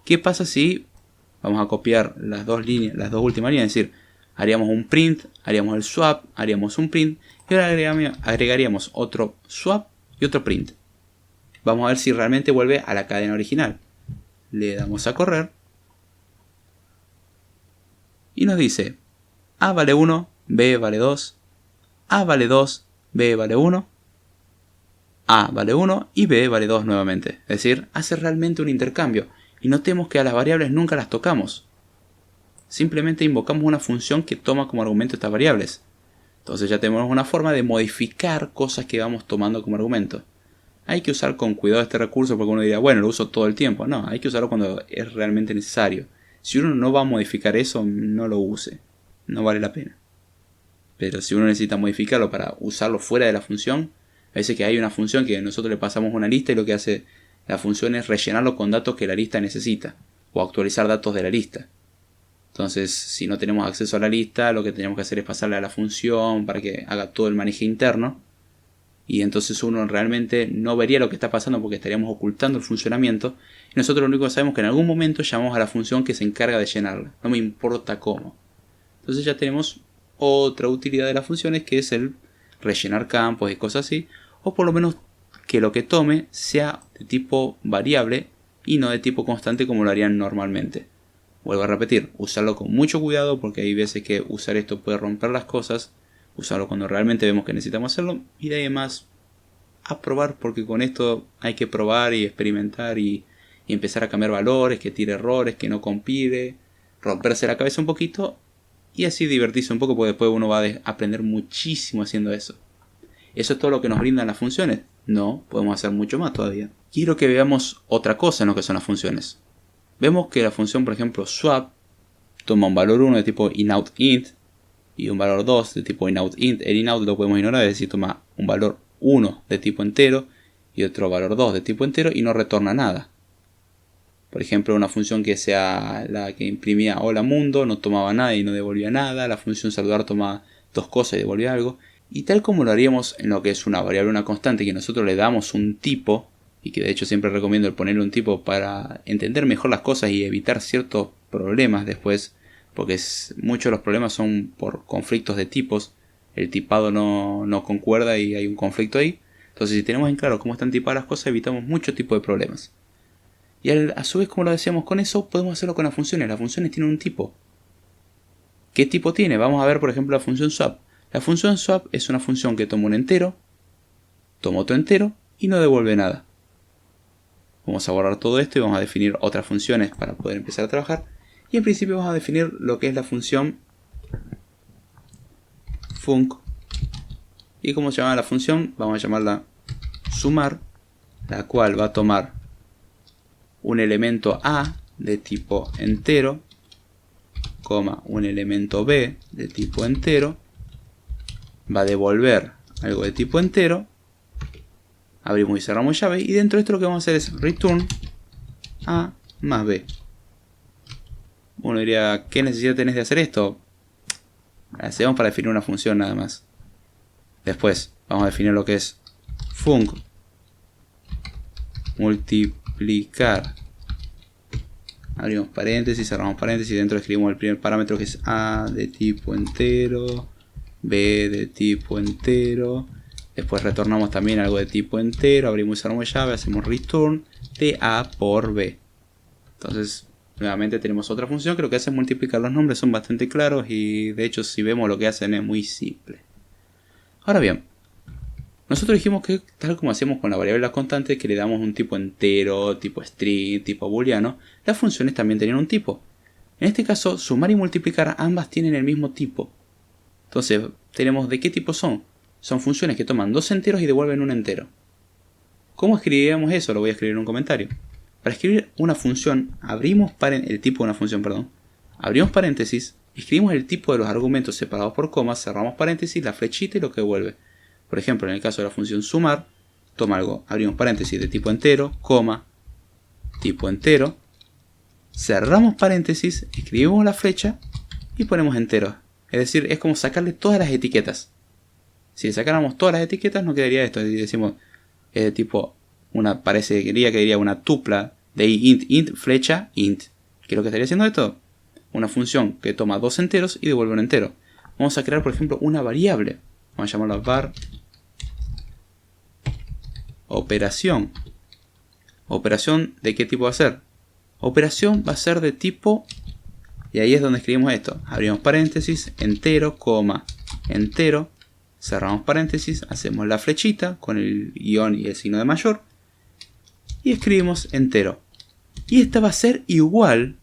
¿Qué pasa si vamos a copiar las dos últimas líneas? Es decir, haríamos un print, haríamos el swap, haríamos un print y ahora agregaríamos otro swap y otro print. Vamos a ver si realmente vuelve a la cadena original. Le damos a correr y nos dice A vale 1, B vale 2, A vale 2, B vale 1, A vale 1 y B vale 2 nuevamente. Es decir, hace realmente un intercambio. Y notemos que a las variables nunca las tocamos. Simplemente invocamos una función que toma como argumento estas variables. Entonces ya tenemos una forma de modificar cosas que vamos tomando como argumento. Hay que usar con cuidado este recurso porque uno dirá, bueno, lo uso todo el tiempo. No, hay que usarlo cuando es realmente necesario. Si uno no va a modificar eso, no lo use. No vale la pena. Pero si uno necesita modificarlo para usarlo fuera de la función, a veces que hay una función que nosotros le pasamos una lista y lo que hace la función es rellenarlo con datos que la lista necesita. O actualizar datos de la lista. Entonces, si no tenemos acceso a la lista, lo que tenemos que hacer es pasarle a la función para que haga todo el manejo interno. Y entonces uno realmente no vería lo que está pasando porque estaríamos ocultando el funcionamiento. Y nosotros lo único que sabemos es que en algún momento llamamos a la función que se encarga de llenarla. No me importa cómo. Entonces ya tenemos otra utilidad de las funciones que es el rellenar campos y cosas así. O por lo menos que lo que tome sea de tipo variable y no de tipo constante como lo harían normalmente. Vuelvo a repetir, usarlo con mucho cuidado porque hay veces que usar esto puede romper las cosas. Usarlo cuando realmente vemos que necesitamos hacerlo. Y de ahí en más a probar porque con esto hay que probar y experimentar y empezar a cambiar valores, que tire errores, que no compile, romperse la cabeza un poquito y así divertirse un poco porque después uno va a aprender muchísimo haciendo eso. ¿Eso es todo lo que nos brindan las funciones? No, podemos hacer mucho más todavía. Quiero que veamos otra cosa en lo que son las funciones. Vemos que la función, por ejemplo, swap, toma un valor 1 de tipo inoutInt y un valor 2 de tipo inoutInt. El inout lo podemos ignorar, es decir, toma un valor 1 de tipo entero y otro valor 2 de tipo entero y no retorna nada. Por ejemplo, una función que sea la que imprimía hola mundo, no tomaba nada y no devolvía nada. La función saludar tomaba dos cosas y devolvía algo. Y tal como lo haríamos en lo que es una variable, una constante, que nosotros le damos un tipo, y que de hecho siempre recomiendo el ponerle un tipo para entender mejor las cosas y evitar ciertos problemas después, porque muchos de los problemas son por conflictos de tipos. El tipado no concuerda y hay un conflicto ahí. Entonces, si tenemos en claro cómo están tipadas las cosas, evitamos mucho tipo de problemas. Y a su vez, como lo decíamos con eso, podemos hacerlo con las funciones. Las funciones tienen un tipo. ¿Qué tipo tiene? Vamos a ver, por ejemplo, la función swap. La función swap es una función que toma un entero, toma otro entero y no devuelve nada. Vamos a borrar todo esto y vamos a definir otras funciones para poder empezar a trabajar. Y en principio vamos a definir lo que es la función func. ¿Y cómo se llama la función? Vamos a llamarla sumar, la cual va a tomar un elemento A de tipo entero, coma, un elemento B de tipo entero, va a devolver algo de tipo entero, abrimos y cerramos llave, y dentro de esto lo que vamos a hacer es return A más B. Uno diría, ¿qué necesidad tenés de hacer esto? Hacemos para definir una función nada más. Después vamos a definir lo que es func multiplicar, abrimos paréntesis, cerramos paréntesis, y dentro escribimos el primer parámetro que es A de tipo entero, B de tipo entero, después retornamos también algo de tipo entero, abrimos y cerramos llave, hacemos return de A por B. Entonces nuevamente tenemos otra función que lo que hace es multiplicar. Los nombres son bastante claros y de hecho si vemos lo que hacen es muy simple. Ahora bien, nosotros dijimos que tal como hacemos con la variable de las constantes, que le damos un tipo entero, tipo string, tipo booleano, las funciones también tenían un tipo. En este caso, sumar y multiplicar ambas tienen el mismo tipo. Entonces, tenemos de qué tipo son. Son funciones que toman dos enteros y devuelven un entero. ¿Cómo escribiríamos eso? Lo voy a escribir en un comentario. Para escribir una función, abrimos el tipo de una función, abrimos paréntesis, escribimos el tipo de los argumentos separados por comas, cerramos paréntesis, la flechita y lo que devuelve. Por ejemplo, en el caso de la función sumar, toma algo, abrimos paréntesis de tipo entero, coma, tipo entero, cerramos paréntesis, escribimos la flecha y ponemos entero. Es decir, es como sacarle todas las etiquetas. Si le sacáramos todas las etiquetas, no quedaría esto. Y decimos, es de tipo, parecería que diría una tupla de int, flecha, int. ¿Qué es lo que estaría haciendo esto? Una función que toma dos enteros y devuelve un entero. Vamos a crear, por ejemplo, una variable. Vamos a llamarla var operación. ¿Operación de qué tipo va a ser? Operación va a ser de tipo, y ahí es donde escribimos esto. Abrimos paréntesis, entero, coma, entero, cerramos paréntesis, hacemos la flechita con el guión y el signo de mayor y escribimos entero. Y esta va a ser igual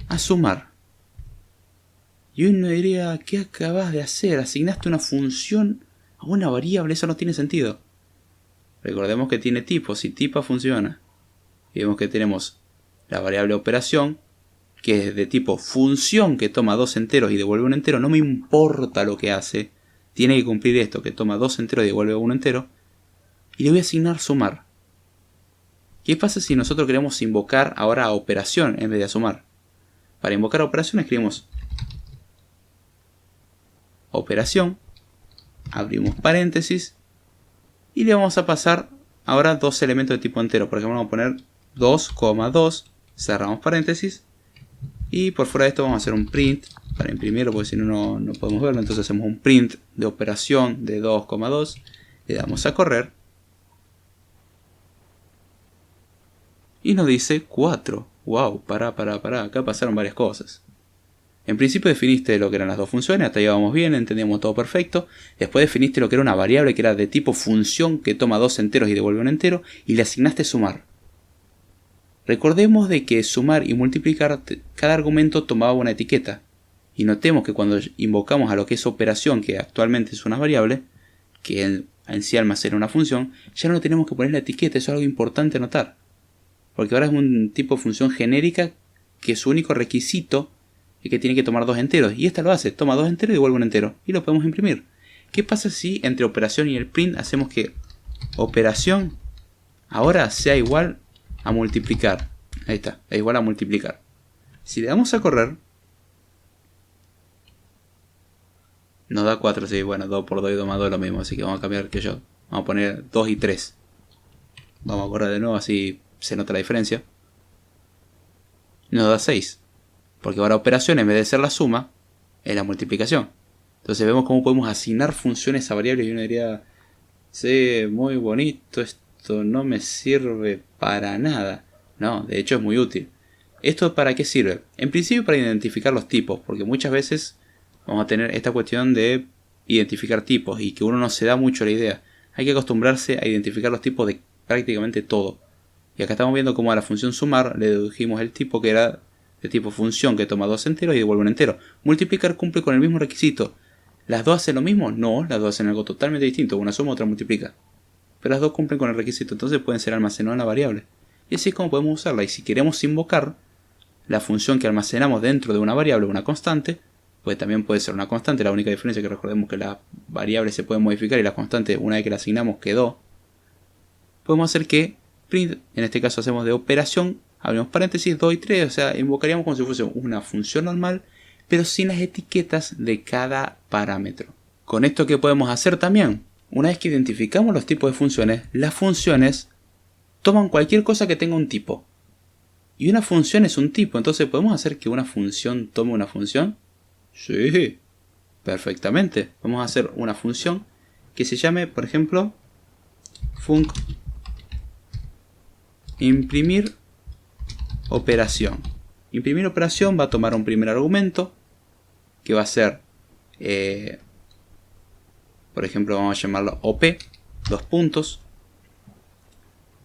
a sumar. Y uno diría, ¿qué acabas de hacer? Asignaste una función a una variable, eso no tiene sentido. Recordemos que tiene tipo, si tipa funciona. Y vemos que tenemos la variable operación, que es de tipo función que toma dos enteros y devuelve un entero. No me importa lo que hace, tiene que cumplir esto, que toma dos enteros y devuelve un entero. Y le voy a asignar sumar. ¿Qué pasa si nosotros queremos invocar ahora a operación en vez de a sumar? Para invocar a operación escribimos operación, abrimos paréntesis y le vamos a pasar ahora dos elementos de tipo entero. Por ejemplo, vamos a poner 2,2, cerramos paréntesis y por fuera de esto vamos a hacer un print para imprimirlo, porque si no, no podemos verlo. Entonces hacemos un print de operación de 2,2, le damos a correr y nos dice 4. Wow, pará, acá pasaron varias cosas. En principio definiste lo que eran las dos funciones, hasta ahí vamos bien, entendíamos todo perfecto. Después definiste lo que era una variable que era de tipo función que toma dos enteros y devuelve un entero, y le asignaste sumar. Recordemos de que sumar y multiplicar, cada argumento tomaba una etiqueta. Y notemos que cuando invocamos a lo que es operación, que actualmente es una variable, que en sí almacena una función, ya no tenemos que poner la etiqueta. Eso es algo importante notar. Porque ahora es un tipo de función genérica que su único requisito es que tiene que tomar dos enteros. Y esta lo hace, toma dos enteros y devuelve un entero. Y lo podemos imprimir. ¿Qué pasa si entre operación y el print hacemos que operación ahora sea igual a multiplicar? Ahí está, es igual a multiplicar. Si le damos a correr, nos da 4, sí, bueno, 2 por 2 y 2 más 2 es lo mismo, así que vamos a cambiar que yo. Vamos a poner 2 y 3. Vamos a correr de nuevo, así se nota la diferencia. Nos da 6. Porque ahora operación, en vez de ser la suma, es la multiplicación. Entonces vemos cómo podemos asignar funciones a variables y uno diría, sí, muy bonito, esto no me sirve para nada. No, de hecho es muy útil. ¿Esto para qué sirve? En principio para identificar los tipos, porque muchas veces vamos a tener esta cuestión de identificar tipos y que uno no se da mucho la idea. Hay que acostumbrarse a identificar los tipos de prácticamente todo. Y acá estamos viendo cómo a la función sumar le dedujimos el tipo que era de tipo función que toma dos enteros y devuelve un entero. Multiplicar cumple con el mismo requisito. ¿Las dos hacen lo mismo? No, las dos hacen algo totalmente distinto. Una suma, otra multiplica. Pero las dos cumplen con el requisito, entonces pueden ser almacenadas en la variable. Y así es como podemos usarla. Y si queremos invocar la función que almacenamos dentro de una variable, una constante, pues también puede ser una constante. La única diferencia es que recordemos que las variables se pueden modificar y la constante, una vez que la asignamos, quedó. Podemos hacer que print, en este caso hacemos de operación, abrimos paréntesis, 2 y 3, o sea, invocaríamos como si fuese una función normal, pero sin las etiquetas de cada parámetro. Con esto, ¿qué podemos hacer también? Una vez que identificamos los tipos de funciones, las funciones toman cualquier cosa que tenga un tipo. Y una función es un tipo, entonces ¿podemos hacer que una función tome una función? Sí, perfectamente. Vamos a hacer una función que se llame, por ejemplo, func imprimir operación. Imprimir operación va a tomar un primer argumento que va a ser, por ejemplo, vamos a llamarlo OP, dos puntos.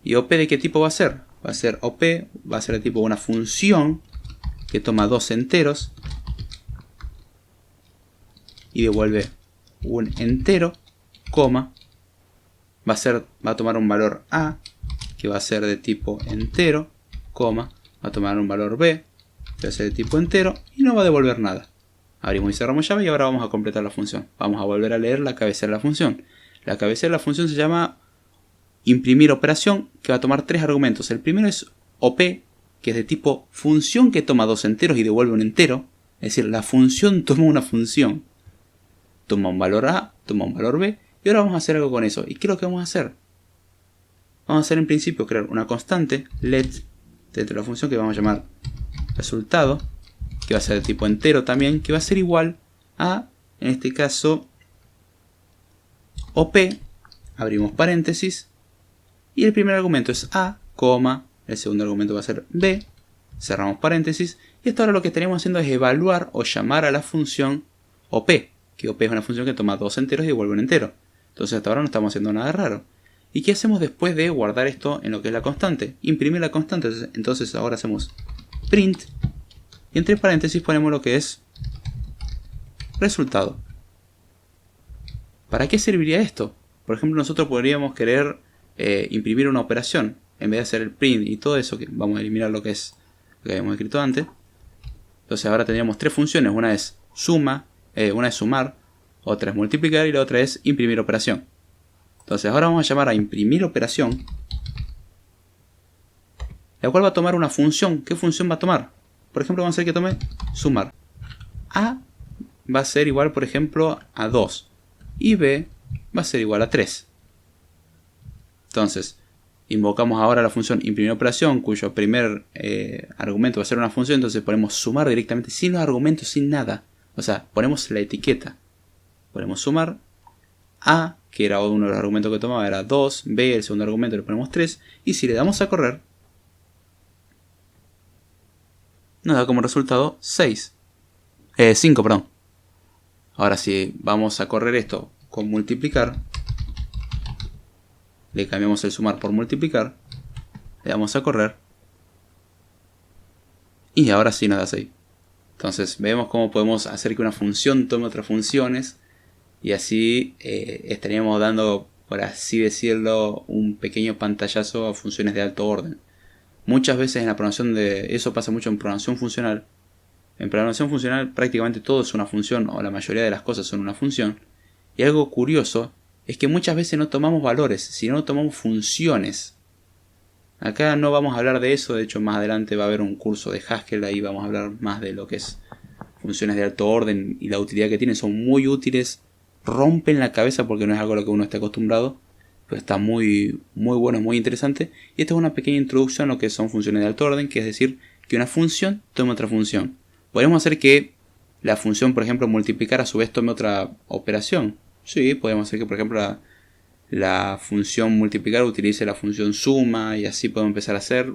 ¿Y OP de qué tipo va a ser? Va a ser OP, va a ser de tipo una función que toma dos enteros y devuelve un entero, coma, va a tomar un valor A, que va a ser de tipo entero, coma, va a tomar un valor B, que va a ser de tipo entero, y no va a devolver nada. Abrimos y cerramos llave y ahora vamos a completar la función. Vamos a volver a leer la cabecera de la función. La cabecera de la función se llama imprimir operación, que va a tomar tres argumentos. El primero es OP, que es de tipo función que toma dos enteros y devuelve un entero. Es decir, la función toma una función. Toma un valor A, toma un valor B, y ahora vamos a hacer algo con eso. ¿Y qué es lo que vamos a hacer? Vamos a hacer en principio crear una constante, let, dentro de la función que vamos a llamar resultado, que va a ser de tipo entero también, que va a ser igual a, en este caso, OP, abrimos paréntesis, y el primer argumento es A, coma, el segundo argumento va a ser B, cerramos paréntesis, y hasta ahora lo que estaríamos haciendo es evaluar o llamar a la función OP, que OP es una función que toma dos enteros y devuelve un entero. Entonces hasta ahora no estamos haciendo nada raro. ¿Y qué hacemos después de guardar esto en lo que es la constante? Imprimir la constante. Entonces ahora hacemos print y entre paréntesis ponemos lo que es resultado. ¿Para qué serviría esto? Por ejemplo, nosotros podríamos querer imprimir una operación en vez de hacer el print y todo eso, que vamos a eliminar lo que es lo que habíamos escrito antes. Entonces ahora tendríamos tres funciones. Una es suma, una es sumar, otra es multiplicar y la otra es imprimir operación. Entonces ahora vamos a llamar a imprimir operación, la cual va a tomar una función. ¿Qué función va a tomar? Por ejemplo, vamos a hacer que tome sumar. A va a ser igual, por ejemplo, a 2 y B va a ser igual a 3. Entonces, invocamos ahora la función imprimir operación, cuyo primer argumento va a ser una función. Entonces ponemos sumar directamente, sin los argumentos, sin nada. O sea, ponemos la etiqueta. Ponemos sumar. A, que era uno de los argumentos que tomaba, era 2. B, el segundo argumento, le ponemos 3. Y si le damos a correr, nos da como resultado 5, perdón. Ahora si vamos a correr esto con multiplicar, le cambiamos el sumar por multiplicar, le damos a correr, y ahora sí nos da 6. Entonces vemos cómo podemos hacer que una función tome otras funciones, y así estaríamos dando, por así decirlo, un pequeño pantallazo a funciones de alto orden. Muchas veces en la programación eso pasa mucho en programación funcional. En programación funcional prácticamente todo es una función, o la mayoría de las cosas son una función. Y algo curioso es que muchas veces no tomamos valores, sino tomamos funciones. Acá no vamos a hablar de eso, de hecho más adelante va a haber un curso de Haskell, ahí vamos a hablar más de lo que es funciones de alto orden y la utilidad que tienen. Son muy útiles, rompen la cabeza porque no es algo a lo que uno está acostumbrado, pero está muy bueno, muy interesante. Y esta es una pequeña introducción a lo que son funciones de alto orden, que es decir, que una función toma otra función. ¿Podemos hacer que la función, por ejemplo, multiplicar a su vez tome otra operación? Sí, podemos hacer que, por ejemplo, la función multiplicar utilice la función suma y así podemos empezar a hacer.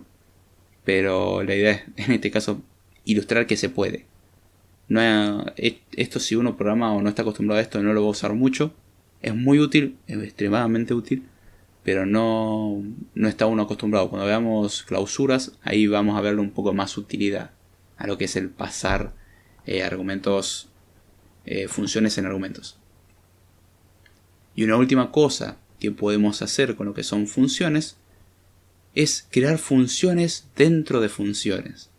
Pero la idea es, en este caso, ilustrar que se puede. Esto, si uno programa o no está acostumbrado a esto, no lo va a usar mucho. Es muy útil, es extremadamente útil, pero no está uno acostumbrado. Cuando veamos clausuras, ahí vamos a verle un poco más utilidad a lo que es el pasar argumentos, funciones en argumentos. Y una última cosa que podemos hacer con lo que son funciones es crear funciones dentro de funciones.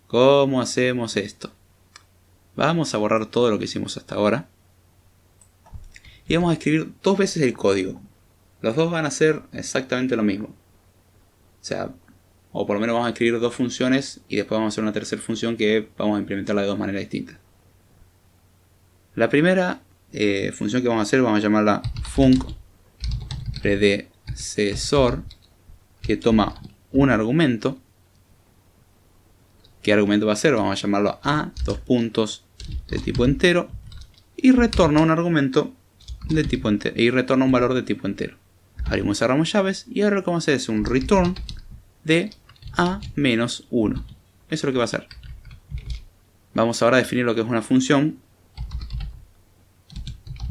¿Cómo hacemos esto? Vamos a borrar todo lo que hicimos hasta ahora y vamos a escribir 2 veces el código. Los dos van a hacer exactamente lo mismo. O sea, o por lo menos vamos a escribir 2 funciones y después vamos a hacer una tercera función que vamos a implementarla de 2 maneras distintas. La primera función que vamos a hacer, vamos a llamarla func predecesor, que toma un argumento. ¿Qué argumento va a ser? Vamos a llamarlo a, 2 puntos, de tipo entero, y retorna un argumento de tipo entero, y retorna un valor de tipo entero. Abrimos y cerramos llaves, y ahora lo que vamos a hacer es un return de a menos 1. Eso es lo que va a hacer. Vamos ahora a definir lo que es una función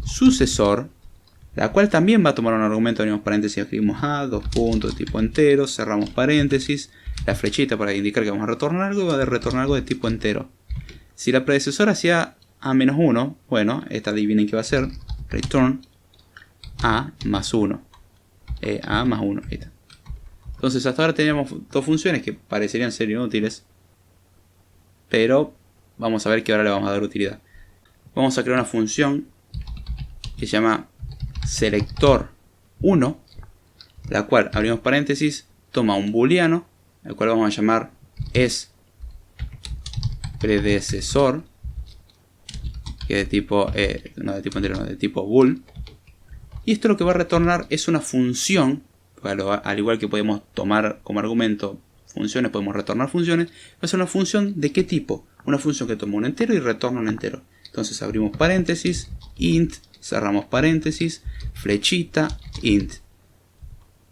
sucesor, la cual también va a tomar un argumento, abrimos paréntesis, escribimos a, 2 puntos de tipo entero, cerramos paréntesis, la flechita para indicar que vamos a retornar algo y va a retornar algo de tipo entero. Si la predecesora hacía a menos 1, bueno, esta adivinen qué va a ser, return a más 1. A más 1, ahí está. Entonces hasta ahora tenemos 2 funciones que parecerían ser inútiles, pero vamos a ver que ahora le vamos a dar utilidad. Vamos a crear una función que se llama selector 1, la cual, abrimos paréntesis, toma un booleano, el cual vamos a llamar es predecesor, que es de tipo, no de tipo entero, no, de tipo bool. Y esto lo que va a retornar es una función, al igual que podemos tomar como argumento funciones, podemos retornar funciones, va a ser una función de qué tipo, una función que toma un entero y retorna un entero. Entonces abrimos paréntesis, int, cerramos paréntesis, flechita, int.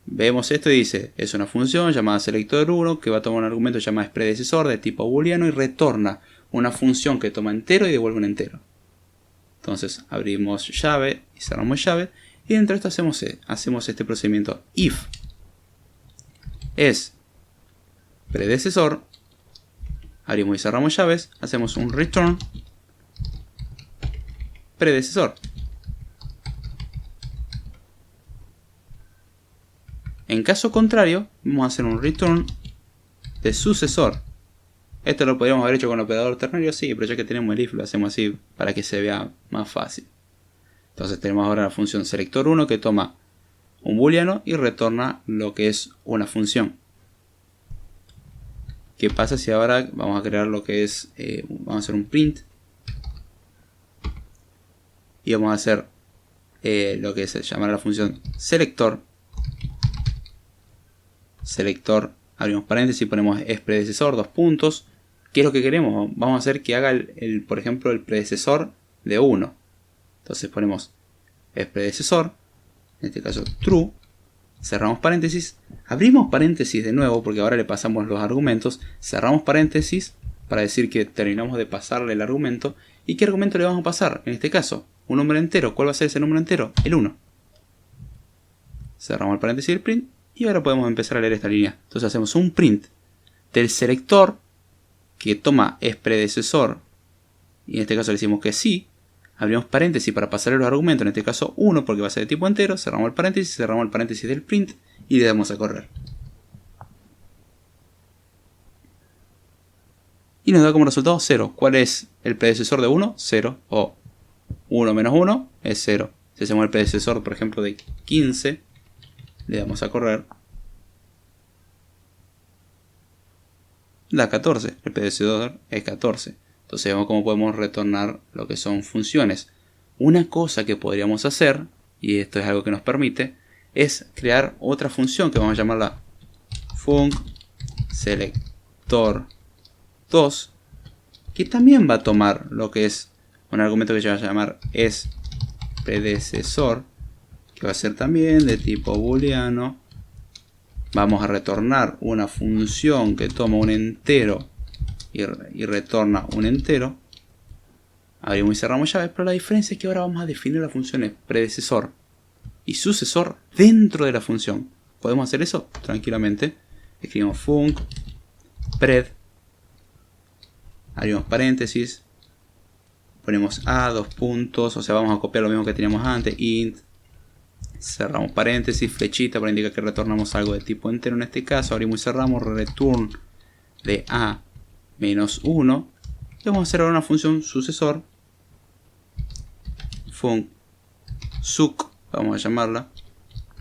Vemos esto y dice, es una función llamada selector1 que va a tomar un argumento llamado predecesor de tipo booleano y retorna una función que toma entero y devuelve un entero. Entonces abrimos llave y cerramos llave y dentro de esto hacemos este procedimiento if es predecesor, abrimos y cerramos llaves, hacemos un return predecesor. En caso contrario, vamos a hacer un return de sucesor. Esto lo podríamos haber hecho con el operador ternario, sí, pero ya que tenemos el if lo hacemos así para que se vea más fácil. Entonces tenemos ahora la función selector1 que toma un booleano y retorna lo que es una función. ¿Qué pasa si ahora vamos a crear lo que es, vamos a hacer un print y vamos a hacer lo que se llama la función selector, abrimos paréntesis y ponemos es predecesor, 2 puntos. ¿Qué es lo que queremos? Vamos a hacer que haga por ejemplo el predecesor de 1. Entonces ponemos es predecesor, en este caso true, cerramos paréntesis, abrimos paréntesis de nuevo porque ahora le pasamos los argumentos, cerramos paréntesis para decir que terminamos de pasarle el argumento. ¿Y qué argumento le vamos a pasar? En este caso, un número entero. ¿Cuál va a ser ese número entero? El 1. Cerramos el paréntesis del print y ahora podemos empezar a leer esta línea. Entonces hacemos un print del selector que toma es predecesor y en este caso le decimos que sí. Abrimos paréntesis para pasarle los argumentos, en este caso 1 porque va a ser de tipo entero, cerramos el paréntesis del print y le damos a correr. Y nos da como resultado 0. ¿Cuál es el predecesor de 1? 0. O 1 menos 1 es 0. Si hacemos el predecesor, por ejemplo, de 15, le damos a correr, da 14. El predecesor es 14. Entonces vemos cómo podemos retornar lo que son funciones. Una cosa que podríamos hacer, y esto es algo que nos permite, es crear otra función que vamos a llamarla func selector2, que también va a tomar lo que es un argumento que se va a llamar predecesor, que va a ser también de tipo booleano. Vamos a retornar una función que toma un entero y retorna un entero. Abrimos y cerramos llaves, pero la diferencia es que ahora vamos a definir las funciones predecesor y sucesor dentro de la función. ¿Podemos hacer eso? Tranquilamente. Escribimos func pred, abrimos paréntesis, ponemos a, dos puntos, o sea, vamos a copiar lo mismo que teníamos antes, int, cerramos paréntesis, flechita para indicar que retornamos algo de tipo entero en este caso, abrimos y cerramos, return de a menos 1, y vamos a hacer ahora una función sucesor, func suc, vamos a llamarla,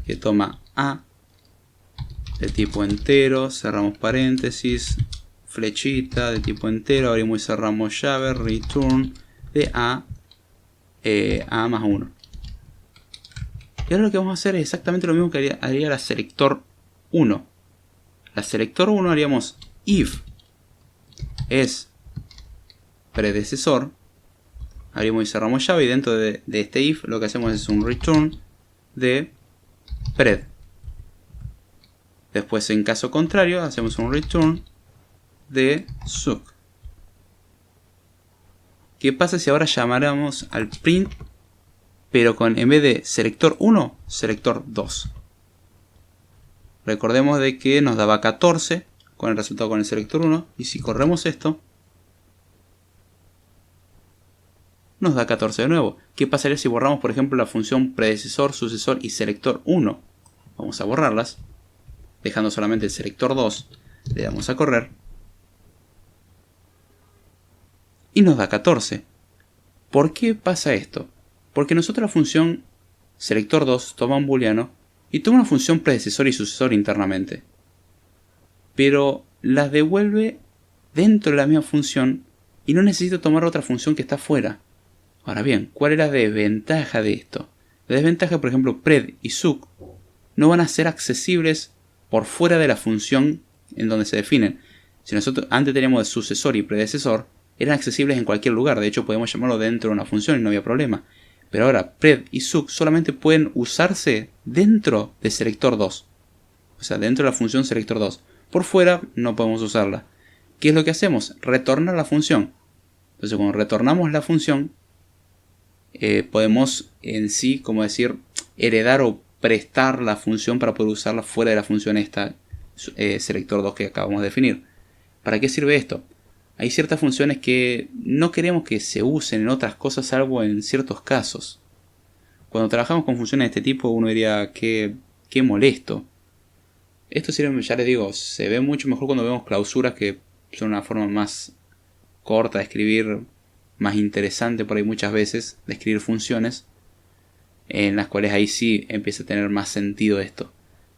que toma a de tipo entero, cerramos paréntesis, flechita de tipo entero, abrimos y cerramos llave, return de a más 1. Y ahora lo que vamos a hacer es exactamente lo mismo que haría la selector 1. La selector 1 haríamos if es predecesor, abrimos y cerramos llave, y dentro de este if lo que hacemos es un return de pred. Después, en caso contrario, hacemos un return de suc. ¿Qué pasa si ahora llamáramos al print, pero con, en vez de selector 1, selector 2? Recordemos de que nos daba 14 con el resultado con el selector 1, y si corremos esto, nos da 14 de nuevo. ¿Qué pasaría si borramos, por ejemplo, la función predecesor, sucesor y selector 1? Vamos a borrarlas, dejando solamente el selector 2, le damos a correr, y nos da 14. ¿Por qué pasa esto? Porque nosotros la función selector 2 toma un booleano y toma una función predecesor y sucesor internamente, pero las devuelve dentro de la misma función y no necesita tomar otra función que está fuera. Ahora bien, ¿cuál es la desventaja de esto? La desventaja, por ejemplo, pred y suc no van a ser accesibles por fuera de la función en donde se definen. Si nosotros antes teníamos de sucesor y predecesor, eran accesibles en cualquier lugar. De hecho, podemos llamarlo dentro de una función y no había problema. Pero ahora, pred y suc solamente pueden usarse dentro de selector 2. O sea, dentro de la función selector 2. Por fuera no podemos usarla. ¿Qué es lo que hacemos? Retornar la función. Entonces, cuando retornamos la función, podemos en sí, como decir, heredar o prestar la función para poder usarla fuera de la función esta selector 2 que acabamos de definir. ¿Para qué sirve esto? Hay ciertas funciones que no queremos que se usen en otras cosas salvo en ciertos casos. Cuando trabajamos con funciones de este tipo, uno diría que molesto. Esto sirve, ya les digo, se ve mucho mejor cuando vemos clausuras, que son una forma más corta de escribir, más interesante por ahí muchas veces, de escribir funciones, en las cuales ahí sí empieza a tener más sentido esto.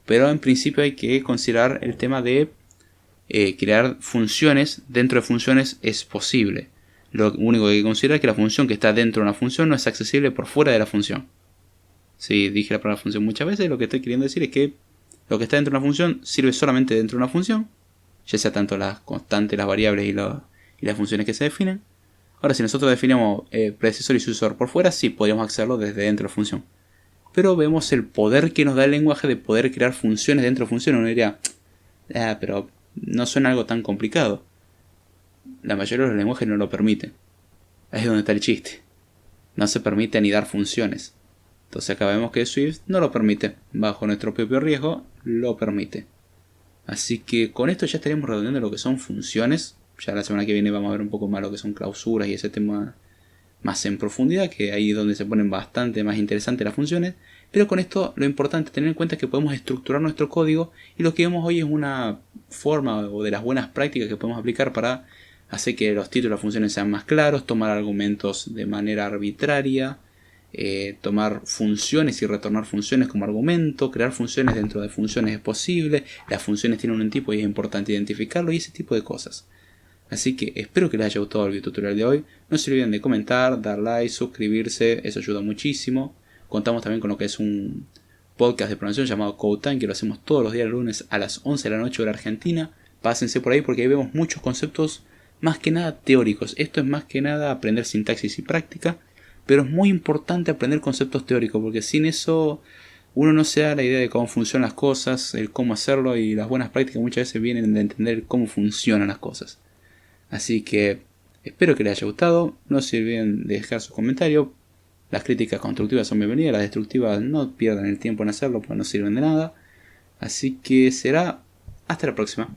Pero en principio hay que considerar el tema de crear funciones dentro de funciones es posible. Lo único que hay que considerar es que la función que está dentro de una función no es accesible por fuera de la función. Si dije la palabra función muchas veces, lo que estoy queriendo decir es que lo que está dentro de una función sirve solamente dentro de una función, ya sea tanto las constantes, las variables y las funciones que se definen. Ahora, si nosotros definimos predecesor y sucesor por fuera, sí podríamos hacerlo desde dentro de la función. Pero vemos el poder que nos da el lenguaje de poder crear funciones dentro de funciones. Uno diría, pero no suena algo tan complicado. La mayoría de los lenguajes no lo permiten. Ahí es donde está el chiste. No se permite ni dar funciones. Entonces acá vemos que Swift no lo permite. Bajo nuestro propio riesgo, lo permite. Así que con esto ya estaríamos redondeando lo que son funciones. Ya la semana que viene vamos a ver un poco más lo que son clausuras y ese tema más en profundidad, que ahí es donde se ponen bastante más interesantes las funciones. Pero con esto lo importante es tener en cuenta que podemos estructurar nuestro código, y lo que vemos hoy es una forma o de las buenas prácticas que podemos aplicar para hacer que los títulos de las funciones sean más claros, tomar argumentos de manera arbitraria, tomar funciones y retornar funciones como argumento, crear funciones dentro de funciones es posible, las funciones tienen un tipo y es importante identificarlo y ese tipo de cosas. Así que espero que les haya gustado el video tutorial de hoy. No se olviden de comentar, dar like, suscribirse, eso ayuda muchísimo. Contamos también con lo que es un podcast de programación llamado Code Time, que lo hacemos todos los días lunes a las 11 de la noche hora Argentina. Pásense por ahí porque ahí vemos muchos conceptos más que nada teóricos. Esto es más que nada aprender sintaxis y práctica, pero es muy importante aprender conceptos teóricos, porque sin eso uno no se da la idea de cómo funcionan las cosas, el cómo hacerlo, y las buenas prácticas muchas veces vienen de entender cómo funcionan las cosas. Así que espero que les haya gustado, no se olviden de dejar sus comentarios. Las críticas constructivas son bienvenidas, las destructivas no pierdan el tiempo en hacerlo porque no sirven de nada. Así que será hasta la próxima.